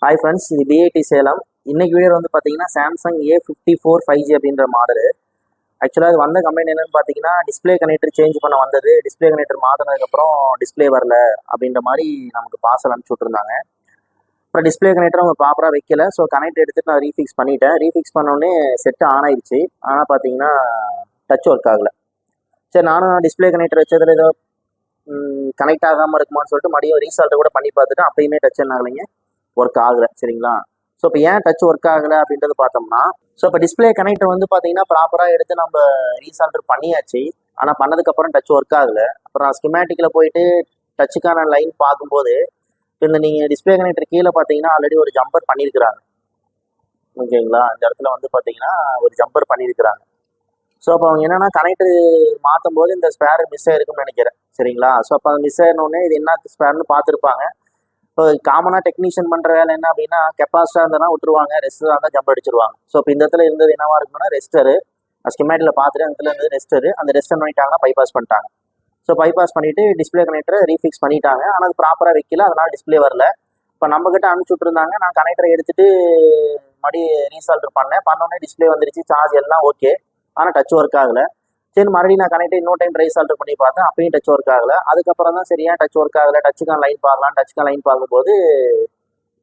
Hi friends, இது PID Salem. இன்னைக்கு video வந்து பார்த்தீங்கன்னா சாம்சங் A54 5G அப்படின்ற மாடலு. ஆக்சுவலாக இது வந்த கம்பெனி என்னன்னு பார்த்தீங்கன்னா டிஸ்பிளே கனெக்டர் சேஞ்ச் பண்ண வந்தது. டிஸ்பிளே கனெக்டர் மாற்றினதுக்கப்புறம் டிஸ்பிளே வரல அப்படின்ற மாதிரி நமக்கு பார்சல் அனுப்பிச்சி விட்ருந்தாங்க. அப்புறம் டிஸ்பிளே கனெக்டர் அவங்க ப்ராப்பராக வைக்கல. ஸோ கனெக்ட் எடுத்துட்டு நான் ரீஃபிக்ஸ் பண்ணிட்டேன். ரீஃபிக்ஸ் பண்ணோடனே செட்டு ஆன் ஆயிடுச்சு. ஆனால் பார்த்தீங்கன்னா டச் ஒர்க் ஆகலை. சரி, நானும் டிஸ்பிளே கனெக்டர் வச்சதில் ஏதோ கனெக்ட் ஆகாமல் இருக்குமான்னு சொல்லிட்டு மறுபடியும் ரீசால்ட்டை கூட பண்ணி பார்த்துட்டு அப்பயுமே டச் என்ன ஆகலைங்க, ஒர்க் ஆகலை. சரிங்களா? ஸோ இப்போ ஏன் டச் ஒர்க் ஆகலை அப்படின்றது பார்த்தோம்னா, ஸோ இப்போ டிஸ்பிளே கனெக்டர் வந்து பார்த்தீங்கன்னா ப்ராப்பராக எடுத்து நம்ம ரீசால்டர் பண்ணியாச்சு. ஆனால் பண்ணதுக்கப்புறம் டச் ஒர்க் ஆகலை. அப்புறம் நான் ஸ்கிமேட்டிக்கில் போயிட்டு டச்சுக்கான லைன் பார்க்கும்போது இந்த நீங்கள் டிஸ்பிளே கனெக்டர் கீழே பார்த்தீங்கன்னா ஆல்ரெடி ஒரு ஜம்பர் பண்ணியிருக்கிறாங்க. ஓகேங்களா? இந்த இடத்துல வந்து பார்த்தீங்கன்னா ஒரு ஜம்பர் பண்ணியிருக்கிறாங்க. ஸோ அப்போ அவங்க என்னென்னா கனெக்டர் மாற்றும் போது இந்த ஸ்பேர் மிஸ் ஆயிருக்குன்னு நினைக்கிறேன். சரிங்களா? ஸோ அப்போ அது மிஸ் ஆயிருந்தோடனே இது என்ன ஸ்பேர்னு பார்த்துருப்பாங்க. இப்போ காமனாக டெக்னீஷியன் பண்ணுற வேலை என்ன அப்படின்னா, கெப்பாசிட்டாக இருந்தால் விட்டுருவாங்க, ரெஸ்ட்டாக இருந்தால் ஜம்ப் அடிச்சிருவாங்க. ஸோ இப்போ இந்த இடத்துல இருந்தது என்னவா இருக்குன்னா ரெஸ்டரு. ஸ்கிமேட்டில் பார்த்துட்டு அந்த இடத்துல இருந்தது ரெஸ்டரு. அந்த ரெஸ்டர் பண்ணிட்டாங்கன்னா பைபாஸ் பண்ணிட்டாங்க. ஸோ பைபாஸ் பண்ணிவிட்டு டிஸ்பிளே கனெக்டரை ரீஃபிக்ஸ் பண்ணிட்டாங்க. ஆனால் அது ப்ராப்பராக வைக்கல, அதனால் டிஸ்பிளே வரல. இப்போ நம்மக்கிட்ட அனுப்பிச்சி விட்ருந்தாங்க. நான் கனெக்டரை எடுத்துகிட்டு மறுபடி ரீசால்டர் பண்ணோடனே டிஸ்பிளே வந்துருச்சு, சார்ஜ் எல்லாம் ஓகே. ஆனால் டச் ஒர்க் ஆகலை. சரி, மறுபடியும் நான் கனெக்ட் இன்னொரு டைம் ரீசால்டர் பண்ணி பார்த்தேன். அப்பயும் டச் ஒர்க் ஆகலை. அதுக்கப்புறம் தான் சரியா டச் ஒர்க் ஆகலை, டச்சுக்கான லைன் பார்க்கலாம். டச்சுக்கான லைன் பார்க்கும்போது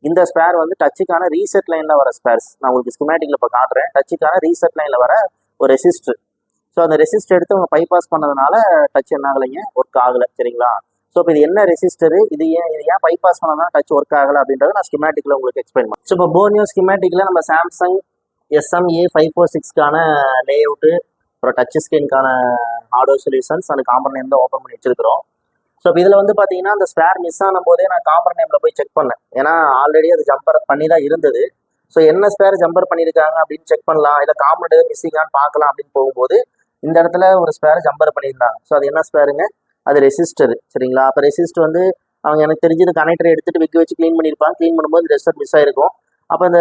இந்த ஸ்பேர் வந்து டச்சுக்கான ரீசெட் லைனில் வர ஸ்பேர்ஸ். நான் உங்களுக்கு ஸ்கிமேட்டிக்கில் இப்போ காட்டுறேன். டச்சுக்கான ரீசெட் லைனில் வர ஒரு ரெசிஸ்டர். ஸோ அந்த ரெசிஸ்டர் எடுத்து அவங்க பைபாஸ் பண்ணதுனால டச் என்ன ஆகலைங்க, ஒர்க் ஆகலை. சரிங்களா? ஸோ இப்போ இது என்ன ரெசிஸ்டரு, இது ஏன் பைபாஸ் பண்ணதான் டச் ஒர்க் ஆகலை அப்படின்றத நான் ஸ்கிமேட்டிக்கில் உங்களுக்கு எக்ஸ்பிளைன் பண்ணேன். ஸோ இப்போ போர்னியோ ஸ்கிமேட்டிக்கில் நம்ம சாம்சங் SM-A546க்கான லே அவுட்டு, அப்புறம் டச் ஸ்க்ரீனுக்கான ஹார்ட்வேர் சொல்யூஷன்ஸ் அந்த காம்பர் நேம் தான் ஓப்பன் பண்ணி வச்சிருக்கிறோம். ஸோ இப்போ இதில் வந்து பார்த்தீங்கன்னா அந்த ஸ்பேர் மிஸ் ஆன போதே நான் காம்பர் நேமில் போய் செக் பண்ணேன். ஏன்னா ஆல்ரெடி அது ஜம்பர் பண்ணி தான் இருந்தது. ஸோ என்ன ஸ்பேர் ஜம்பர் பண்ணியிருக்காங்க அப்படின்னு செக் பண்ணலாம், இல்லை காம்பர் மிஸ்ஸிங்கான்னு பார்க்கலாம் அப்படின்னு போகும்போது இந்த இடத்துல ஒரு ஸ்பேர் ஜம்பர் பண்ணியிருந்தாங்க. ஸோ அது என்ன ஸ்பேருங்க, அது ரெசிஸ்டர். சரிங்களா? அப்போ ரெசிஸ்டர் வந்து அவங்க எனக்கு தெரிஞ்சது கனெக்டரை எடுத்துகிட்டு விக்கு வச்சு க்ளீன் பண்ணியிருப்பாங்க. க்ளீன் பண்ணும்போது ரெசிஸ்டர் மிஸ் ஆயிருக்கும். அப்போ அந்த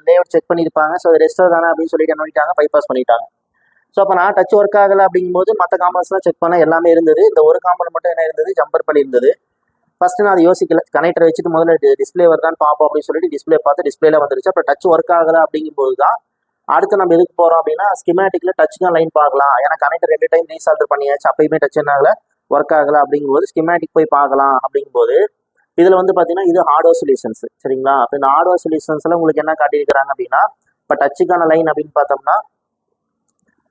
லேஅவுட் செக் பண்ணியிருப்பாங்க. ஸோ அது ரெசிஸ்டர் தானே அப்படின்னு சொல்லிட்டு என்ன பண்ணிட்டாங்க, பைபாஸ் பண்ணிட்டாங்க. ஸோ அப்போ நான் டச் ஒர்க் ஆகலை அப்படிங்கும்போது மற்ற காம்பனன்ட்ஸ்லாம் செக் பண்ண எல்லாமே இருந்தது. இந்த ஒரு காம்பனன்ட் மட்டும் என்ன இருந்தது, ஜம்பர் பண்ணி இருந்தது. ஃபர்ஸ்ட் நான் அதை யோசிக்கல, கனெக்டரை வச்சுட்டு முதல்ல டிஸ்பிளே வருதான்னு பார்ப்போம் அப்படின்னு சொல்லிட்டு டிஸ்பிளே பார்த்து டிஸ்பிளேல வந்துருச்சு. அப்புறம் டச் ஒர்க் ஆகலை அப்படிங்கும்போது தான் அடுத்து நம்ம எதுக்கு போகிறோம் அப்படின்னா ஸ்கிமேட்டிக்கில் டச்சுக்கான லைன் பார்க்கலாம். ஏன்னா கனெக்டர் 2 டைம் ரீசால்டர் பண்ணியாச்சு, அப்பயுமே டச் என்ன ஆகலை, ஒர்க் ஆகலை அப்படிங்கும்போது ஸ்கிமேட்டிக் போய் பார்க்கலாம் அப்படிங்கும்போது இதில் வந்து பார்த்தீங்கன்னா இது ஹார்ட்வேர் சொல்யூஷன்ஸ். சரிங்களா? அப்போ இந்த ஹார்ட்வேர் சொல்யூஷன்ஸ்ல உங்களுக்கு என்ன காட்டியிருக்கிறாங்க அப்படின்னா, இப்போ டச்சுக்கான லைன் அப்படின்னு பார்த்தோம்னா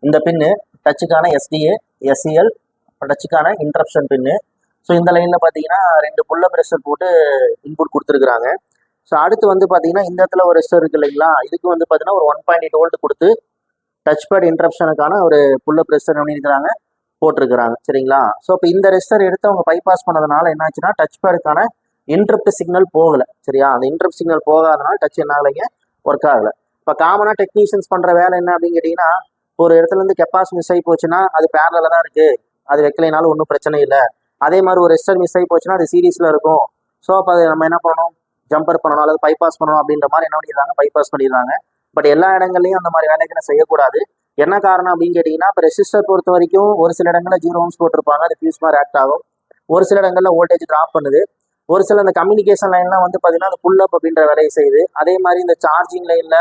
இந்த பின்னு டச்சுக்கான SDA, SCL, டச்சுக்கான இன்டரப்ஷன் பின்னு. ஸோ இந்த லைனில் பார்த்தீங்கன்னா 2 புல்லப் ரெசிஸ்டர் போட்டு இன்புட் கொடுத்துருக்குறாங்க. ஸோ அடுத்து வந்து பார்த்தீங்கன்னா இந்த இடத்துல ஒரு ரெசிஸ்டர் இருக்கு இல்லைங்களா, இதுக்கு வந்து பார்த்தீங்கன்னா ஒரு 1.8 வோல்ட் கொடுத்து டச் பேட் இன்டரப்ஷனுக்கான ஒரு புல்லப் ரெசிஸ்டர் பண்ணியிருக்கிறாங்க, போட்டிருக்கிறாங்க. சரிங்களா? ஸோ இப்போ இந்த ரெசிஸ்டர் எடுத்து அவங்க பைபாஸ் பண்ணதுனால என்னாச்சுன்னா டச் பேடுக்கான இன்டரப்ட் சிக்னல் போகலை. சரியா? அந்த இன்டரப்ட் சிக்னல் போகாதனால டச் என்ன ஆகலைங்க, ஒர்க் ஆகலை. இப்போ காமனாக டெக்னீஷியன்ஸ் பண்ணுற வேலை என்ன அப்படின்னு கேட்டிங்கன்னா, ஒரு இடத்துல இருந்து கெப்பாசிட்டி மிஸ் ஆகி போச்சுன்னா அது பேரலில் தான் இருக்குது, அது வைக்கலைனாலும் ஒன்றும் பிரச்சனை இல்லை. அதே மாதிரி ஒரு ரெசிஸ்டர் மிஸ் ஆகி போச்சுன்னா அது சீரீஸில் இருக்கும். ஸோ அப்போ அதை நம்ம என்ன பண்ணணும், ஜம்பர் பண்ணணும் அல்லது பைபாஸ் பண்ணணும் அப்படின்ற மாதிரி என்ன பண்ணிடுறாங்க, பைபாஸ் பண்ணிடுறாங்க. பட் எல்லா இடங்கள்லையும் அந்த மாதிரி வேலைகளை செய்யக்கூடாது. என்ன காரணம் அப்படின்னு கேட்டிங்கன்னா, இப்போ ரெசிஸ்டர் பொறுத்த வரைக்கும் ஒரு சில இடங்களில் 0 ohms போட்டிருப்பாங்க, அது ஃபியூஸ் மாதிரி ஆக்ட் ஆகும். ஒரு சில இடங்களில் வோல்டேஜ் ட்ராப் பண்ணுது. ஒரு சில இந்த கம்யூனிகேஷன் லைன்லாம் வந்து பார்த்தீங்கன்னா அந்த புல் அப் அப்படின்ற வேலையை செய்யுது. அதே மாதிரி இந்த சார்ஜிங் லைனில்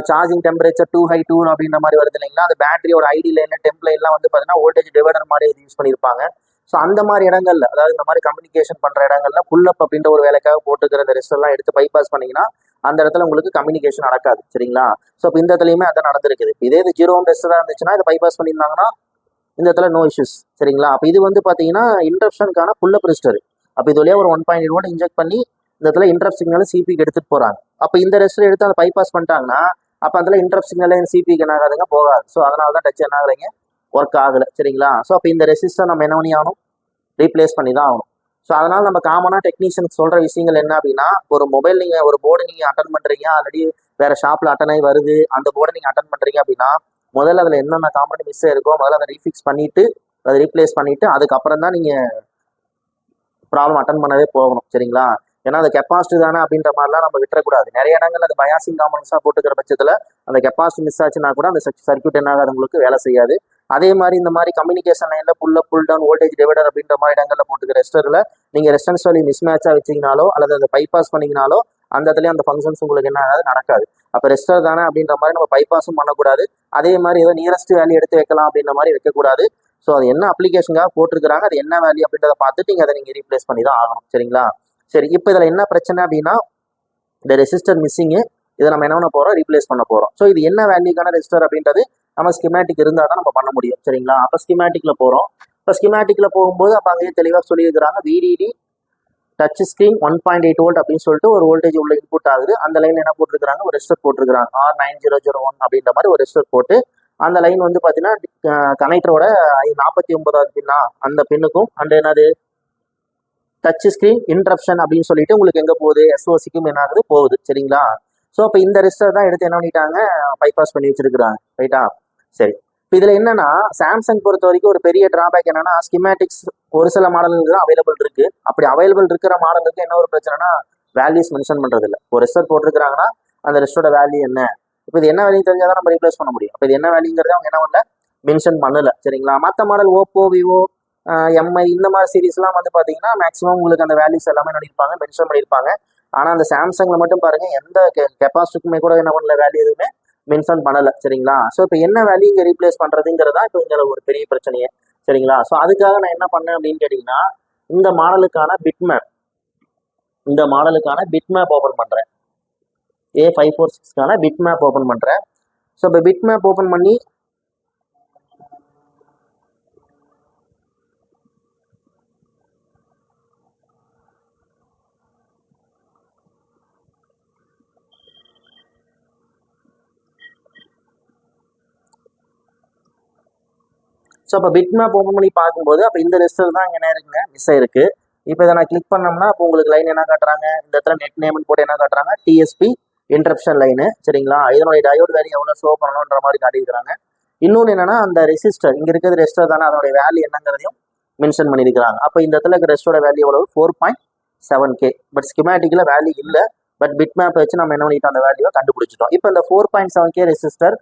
சார்ஜிங் டெம்பரேச்சர் 2 high 2 அப்படின்ற மாதிரி வருது இல்லைங்களா, அந்த பேட்டரியோட ஐடி லைனில் டெம்ப் லைன்லாம் வந்து பார்த்தீங்கன்னா வோல்டேஜ் டிவைடர் மாதிரி இது யூஸ் பண்ணியிருப்பாங்க. ஸோ அந்த மாதிரி இடங்கள்ல, அதாவது இந்த மாதிரி கம்யூனிகேஷன் பண்ணுற இடங்கள்ல புல் அப் அப்படின்ற ஒரு வேலைக்காக போட்டுக்கிற இந்த ரெசிஸ்டர்லாம் எடுத்து பைபாஸ் பண்ணிங்கன்னா அந்த இடத்துல உங்களுக்கு கம்யூனிகேஷன் நடக்காது. சரிங்களா? ஸோ இப்போ இந்த இடத்துலையுமே அதான் நடந்திருக்குது. இதே இது 0 ohm ரெசிஸ்டராக இருந்துச்சுன்னா இதை பைபாஸ் பண்ணியிருந்தாங்கன்னா இந்த இடத்துல நோ இஷ்யூஸ். சரிங்களா? அப்போ இது வந்து பார்த்தீங்கன்னா இன்டரப்ஷனுக்கான புல் அப் ரெசிஸ்டர். அப்போ இது வழியாக ஒரு 1.8 வோல்ட் இன்ஜெக்ட் பண்ணி இந்த இடத்துல இன்டரப்ட் சிக்னல் சிபிக்கு எடுத்துகிட்டு போகிறாங்க. அப்போ இந்த ரெசிஸ்டர் எடுத்து அதை பைபாஸ் பண்ணிட்டாங்கன்னா அப்போ அதில் இன்டரப்ட் சிக்னல் சிபிக்கு என்ன ஆகாதுங்க, போகாது. ஸோ அதனால தான் டச் என்ன ஆகலைங்க, ஒர்க் ஆகலை. சரிங்களா? ஸோ அப்போ இந்த ரெசிஸ்டர் நம்ம என்ன பண்ணி ஆகணும், ரீப்ளேஸ் பண்ணி தான் ஆகணும். ஸோ அதனால் நம்ம காமனாக டெக்னீஷியனுக்கு சொல்கிற விஷயங்கள் என்ன அப்படின்னா, ஒரு மொபைல் நீங்கள் ஒரு போர்டு நீங்கள் அட்டன் பண்ணுறீங்க, ஆல்ரெடி வேறு ஷாப்பில் அட்டன் ஆகி வருது, அந்த போர்டை நீங்கள் அட்டன் பண்ணுறீங்க அப்படின்னா முதல்ல அதில் என்னென்ன காம்பனன்ட் மிஸ் இருக்கோ முதல்ல அதை ரீஃபிக்ஸ் பண்ணிவிட்டு அதை ரீப்ளேஸ் பண்ணிவிட்டு அதுக்கப்புறம் தான் நீங்கள் ப்ராப்ளம் அட்டன் பண்ணவே போகணும். சரிங்களா? ஏன்னா அது கெப்பாசிட்டி தானே அப்படின்ற மாதிரிலாம் நம்ம விட்டுறக்கூடாது. நிறைய இடங்கள் அது பயாசிங் காம்பனன்ஸாக போட்டுக்கிற பட்சத்தில் அந்த கெப்பாசிட்டி மிஸ் ஆச்சுன்னா கூட அந்த சர்க்யூட் என்ன ஆகாது, உங்களுக்கு வேலை செய்யாது. அதே மாதிரி இந்த மாதிரி கம்யூனிகேஷன் லைனில் புல் up pull down voltage divider அப்படின்ற மாதிரி இடங்களில் போட்டுக்கிற ரெசிஸ்டரில் நீங்கள் ரெசிஸ்டன்ஸ் வேல்யூ மிஸ் மேட்சாக வச்சிங்கனாலோ அல்லது அதை பைபாஸ் பண்ணிங்கனாலோ அந்த இடத்துலயும் அந்த ஃபங்க்ஷன்ஸ் உங்களுக்கு என்ன ஆகாது, நடக்காது. அப்போ ரெஸ்டர் தானே அப்படின்ற மாதிரி நம்ம பைபாஸும் பண்ணக்கூடாது. அதே மாதிரி ஏதோ நியரஸ்ட் வேல்யூ எடுத்து வைக்கலாம் அப்படின்ற மாதிரி வைக்கக்கூடாது. ஸோ அது என்ன அப்ளிகேஷனுக்காக போட்டிருக்கிறாங்க, அது என்ன வேல்யூ அப்படின்றத பார்த்துட்டு நீங்கள் அதை நீங்கள் ரீப்ளேஸ் பண்ணி தான் ஆகணும். சரிங்களா? சரி, இப்போ இதில் என்ன பிரச்சனை அப்படின்னா இந்த ரெசிஸ்டர் மிஸ்ஸிங்கு, இதை நம்ம என்ன பண்ண போகிறோம், ரீப்ளேஸ் பண்ண போகிறோம். ஸோ இது என்ன வேல்யூக்கான ரெசிஸ்டர் அப்படின்றது நம்ம ஸ்கிமேட்டிக் இருந்தால் தான் நம்ம பண்ண முடியும். சரிங்களா? அப்போ ஸ்கிமேட்டிக்கில் போகிறோம். இப்போ ஸ்கிமேட்டிக்கில் போகும்போது அப்போ அங்கேயே தெளிவாக சொல்லியிருக்கிறாங்க, VDD டச் ஸ்க்ரீன் 1.8 வோல்ட் அப்படின்னு சொல்லிட்டு ஒரு வோல்டேஜ் உள்ள இன்புட் ஆகுது. அந்த லைன் என்ன போட்டிருக்காங்க, ஒரு ரெசிஸ்டர் போட்டிருக்காங்க, R9001 அப்படின்ற மாதிரி ஒரு ரெசிஸ்டர் போட்டு அந்த லைன் வந்து பார்த்தீங்கன்னா கனெக்டரோட 49வது பின்னா அந்த பின்னுக்கும் அண்ட் என்னது டச் ஸ்க்ரீன் இன்டரப்ஷன் அப்படின்னு சொல்லிட்டு உங்களுக்கு எங்கே போகுது, SOCக்கும் என்ன ஆகுது, போகுது. சரிங்களா? ஸோ அப்போ இந்த ரெசிஸ்டர் தான் எடுத்து என்ன பண்ணிட்டாங்க, பைபாஸ் பண்ணி வச்சிருக்கிறாங்க. ரைட்டா? சரி, இப்போ இதில் என்னன்னா சாம்சங் பொறுத்த வரைக்கும் ஒரு பெரிய டிராபேக் என்னன்னா ஸ்கிமேட்டிக்ஸ் ஒரு சில மாடலுக்கு தான் அவைலபிள் இருக்கு. அப்படி அவைலபிள் இருக்கிற மாடலுக்கு என்ன ஒரு பிரச்சனைனா வேல்யூஸ் மென்ஷன் பண்றது இல்லை. ஒரு ரெசிஸ்டர் போட்டிருக்காங்கன்னா அந்த ரெசிஸ்டரோட வேல்யூ என்ன, இப்போ இது என்ன வேல்யூ தெரிஞ்சாதான் நம்ம ரீப்ளேஸ் பண்ண முடியும். அப்போ இது என்ன வேல்யூங்கிறத அவங்க என்ன பண்ணல, மென்ஷன் பண்ணல. சரிங்களா? மற்ற மாடல் ஓப்போ, விவோ, MI இந்த மாதிரி சீரீஸ்லாம் வந்து பார்த்தீங்கன்னா மேக்ஸிமம் உங்களுக்கு அந்த வேல்யூஸ் எல்லாமே பண்ணியிருப்பாங்க, மென்ஷன் பண்ணியிருப்பாங்க. ஆனால் அந்த சாம்சங்கில் மட்டும் பாருங்க எந்த கெப்பாசிட்டிக்குமே கூட என்ன பண்ணல, வேல்யூ எதுவுமே மென்ஷன் பண்ணலை. சரிங்களா? ஸோ இப்போ என்ன வேல்யூ இங்கே ரீப்ளேஸ் பண்ணுறதுங்கிறதா இப்போ இங்கே ஒரு பெரிய பிரச்சனையே. சரிங்களா? ஸோ அதுக்காக நான் என்ன பண்ணேன் அப்படின்னு கேட்டிங்கன்னா இந்த மாடலுக்கான பிட்மேப் ஓப்பன் பண்ணுறேன். A546க்கான பிட்மேப் ஓப்பன் பண்ணுறேன். ஸோ இப்போ பிட்மேப் ஓப்பன் பண்ணி ஸோ அப்போ பிட்மேப் ஓப்பன் பண்ணி பார்க்கும்போது அப்போ இந்த ரெசிஸ்டர் தான் இங்கே என்ன இருக்குங்க, மிஸ் ஆயிருக்கு. இப்போ இதை நான் கிளிக் பண்ணோம்னா அப்போ உங்களுக்கு லைன் என்ன காட்டுறாங்க, இந்த இடத்துல நெட் நேம்னு போட்டு என்ன காட்டுறாங்க, TSP இன்டரப்ஷன் லைனு. சரிங்களா? இதனுடைய டயோட் வேல்யூ எவ்வளோ ஷோ பண்ணணுன்ற மாதிரி காட்டியிருக்கிறாங்க. இன்னொன்று என்னன்னா அந்த ரெசிஸ்டர் இங்கே இருக்கிறது ரெசிஸ்டர் தானே, அதனுடைய வேல்யூ என்னங்கிறதையும் மென்ஷன் பண்ணியிருக்கிறாங்க. அப்போ இந்த இடத்துல இருக்க ரெசிஸ்டரோட வேல்யூ எவ்வளவு, 4.7K. பட் ஸ்கிமேட்டிக்கில் வேல்யூ இல்லை. பட் பிட்மேப் வச்சு நம்ம என்ன பண்ணிட்டோம், அந்த வேல்யூவை கண்டுபிடிச்சிட்டோம். இப்போ இந்த 4.7K ரெசிஸ்டர்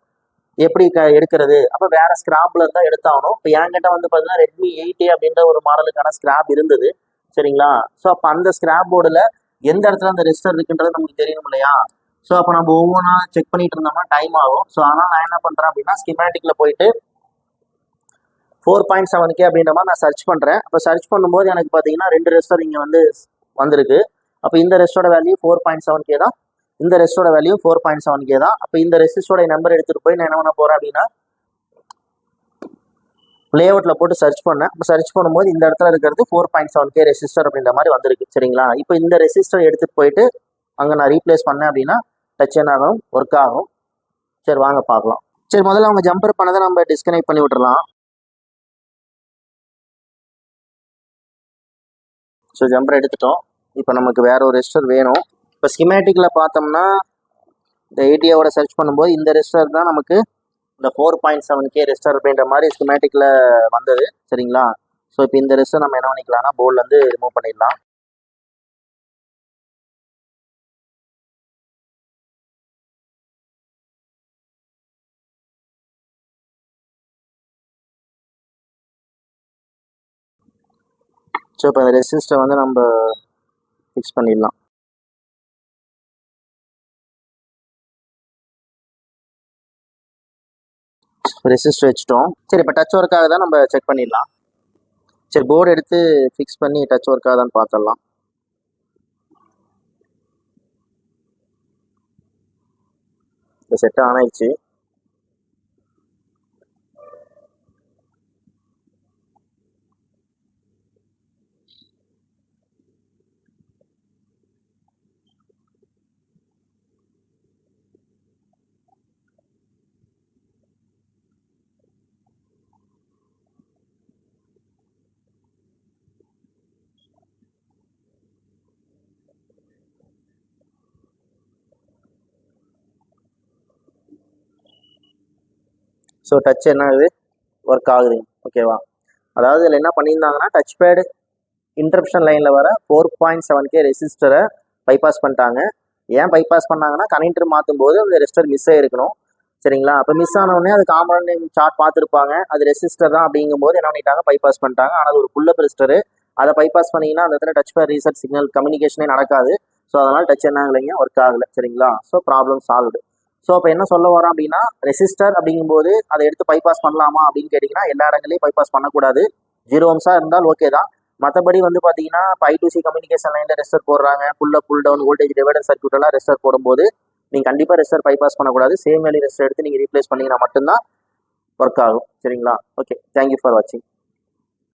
எப்படி எடுக்கிறது, அப்போ வேற ஸ்கிராப்ல இருந்தா எடுத்தாகணும். இப்போ என்கிட்ட வந்து பார்த்தீங்கன்னா Redmi 8A அப்படின்ற ஒரு மாடலுக்கான ஸ்கிராப் இருந்தது. சரிங்களா? ஸோ அப்போ அந்த ஸ்கிராப் போர்டில் எந்த இடத்துல அந்த ரெசிஸ்டர் இருக்குன்றது நமக்கு தெரியணும் இல்லையா? ஸோ அப்போ நம்ம ஒவ்வொன்றா செக் பண்ணிட்டு இருந்தோம்னா டைம் ஆகும். ஸோ ஆனால் நான் என்ன பண்ணுறேன் அப்படின்னா ஸ்கிமேட்டிக்ல போயிட்டு 4.7K அப்படின்ற மாதிரி நான் சர்ச் பண்ணுறேன். அப்போ சர்ச் பண்ணும்போது எனக்கு பார்த்தீங்கன்னா 2 ரெசிஸ்டர் இங்கே வந்திருக்கு. அப்போ இந்த ரெசிஸ்டரோட வேல்யூ 4.7K தான், இந்த ரெசிஸ்டரோட வேல்யூ 4.7K தான். அப்போ இந்த ரெசிஸ்டரோட நம்பர் எடுத்துட்டு போய் நான் என்ன பண்ண போறேன் அப்படின்னா லேஅவுட்ல போட்டு சர்ச் பண்ணேன். இப்போ சர்ச் பண்ணும்போது இந்த இடத்துல இருக்கிறது 4.7K ரெசிஸ்டர் அப்படின்ற மாதிரி வந்திருக்கு. சரிங்களா? இப்போ இந்த ரெசிஸ்டர் எடுத்துட்டு போயிட்டு அங்கே நான் ரீப்ளேஸ் பண்ணேன் அப்படின்னா டச் என்ன ஆகும், ஒர்க் ஆகும். சரி வாங்க பார்க்கலாம். சரி, முதல்ல அவங்க ஜம்பர் பண்ணதை நம்ம டிஸ்கனெக்ட் பண்ணி விட்டுறலாம். ஸோ ஜம்பர் எடுத்துட்டோம். இப்போ நமக்கு வேற ஒரு ரெசிஸ்டர் வேணும். இப்போ ஸ்கிமேட்டிக்ல பார்த்தோம்னா இந்த 80வோட சர்ச் பண்ணும்போது இந்த ரெசிஸ்டர் தான் நமக்கு இந்த 4.7K ரெசிஸ்டர் அப்படின்ற மாதிரி ஸ்கிமேட்டிக்ல வந்தது. சரிங்களா? ஸோ இப்போ இந்த ரெசிஸ்டர் நம்ம என்ன பண்ணிக்கலாம்னா போர்ட்ல இருந்து ரிமூவ் பண்ணிடலாம். ஸோ இப்போ இந்த ரெசிஸ்டர் வந்து நம்ம ஃபிக்ஸ் பண்ணிடலாம். ரெசிஸ்டர் வச்சுட்டோம். சரி, இப்போ டச் ஒர்க் ஆகுதா நம்ம செக் பண்ணிடலாம். சரி, போர்டு எடுத்து ஃபிக்ஸ் பண்ணி டச் ஒர்க் ஆகுதான்னு பார்த்துடலாம். இப்போ செட் ஆன் ஆயிடுச்சு. ஸோ டச் என்ன ஆகுது, ஒர்க் ஆகுது. ஓகேவா? அதாவது இதில் என்ன பண்ணியிருந்தாங்கன்னா டச் பேடு இன்டரப்ஷன் லைனில் வர 4.7K ரெசிஸ்டரை பைபாஸ் பண்ணிட்டாங்க. ஏன் பைபாஸ் பண்ணாங்கன்னா கனெக்டர் மாற்றும் போது அந்த ரெசிஸ்டர் மிஸ் ஆகிருக்கணும். சரிங்களா? அப்போ மிஸ் ஆனவுடனே அது காம்பனன்ட் சார்ட் பார்த்துருப்பாங்க, அது ரெசிஸ்டர் தான் அப்படிங்கும்போது என்ன பண்ணிட்டாங்க, பைபாஸ் பண்ணிட்டாங்க. ஆனால் அது ஒரு புல்லப் ரெசிஸ்டர், அதை பைபாஸ் பண்ணிங்கன்னா அந்த இடத்துல டச் பேட் ரீசெட் சிக்னல் கம்யூனிகேஷனே நடக்காது. ஸோ அதனால் டச் என்ன ஆகலைங்க, ஒர்க் ஆகலை. சரிங்களா? So problem solved. ஸோ அப்போ என்ன சொல்ல வரோம் அப்படின்னா, ரெசிஸ்டர் அப்படிங்கும்போது அதை எடுத்து பைபாஸ் பண்ணலாமா அப்படின்னு கேட்டிங்கன்னா, எல்லா இடங்களையும் பைபாஸ் பண்ணக்கூடாது. 0 ohmஸாக இருந்தால் ஓகே தான். மற்றபடி வந்து பார்த்தீங்கன்னா, இப்போ I2C கம்யூனிகேஷன் லைனில் ரெசிஸ்டர் போடுறாங்க, pull up pull down voltage divider circuit எல்லாம் ரெசிஸ்டர் போடும்போது நீங்கள் கண்டிப்பாக ரெசிஸ்டர் பைபாஸ் பண்ணக்கூடாது. சேம் வேல்யூ ரெசிஸ்டர் எடுத்து நீங்கள் ரீப்ளேஸ் பண்ணிங்கன்னா மட்டும்தான் ஒர்க் ஆகும். சரிங்களா? ஓகே, தேங்க்யூ ஃபார் வாட்சிங்.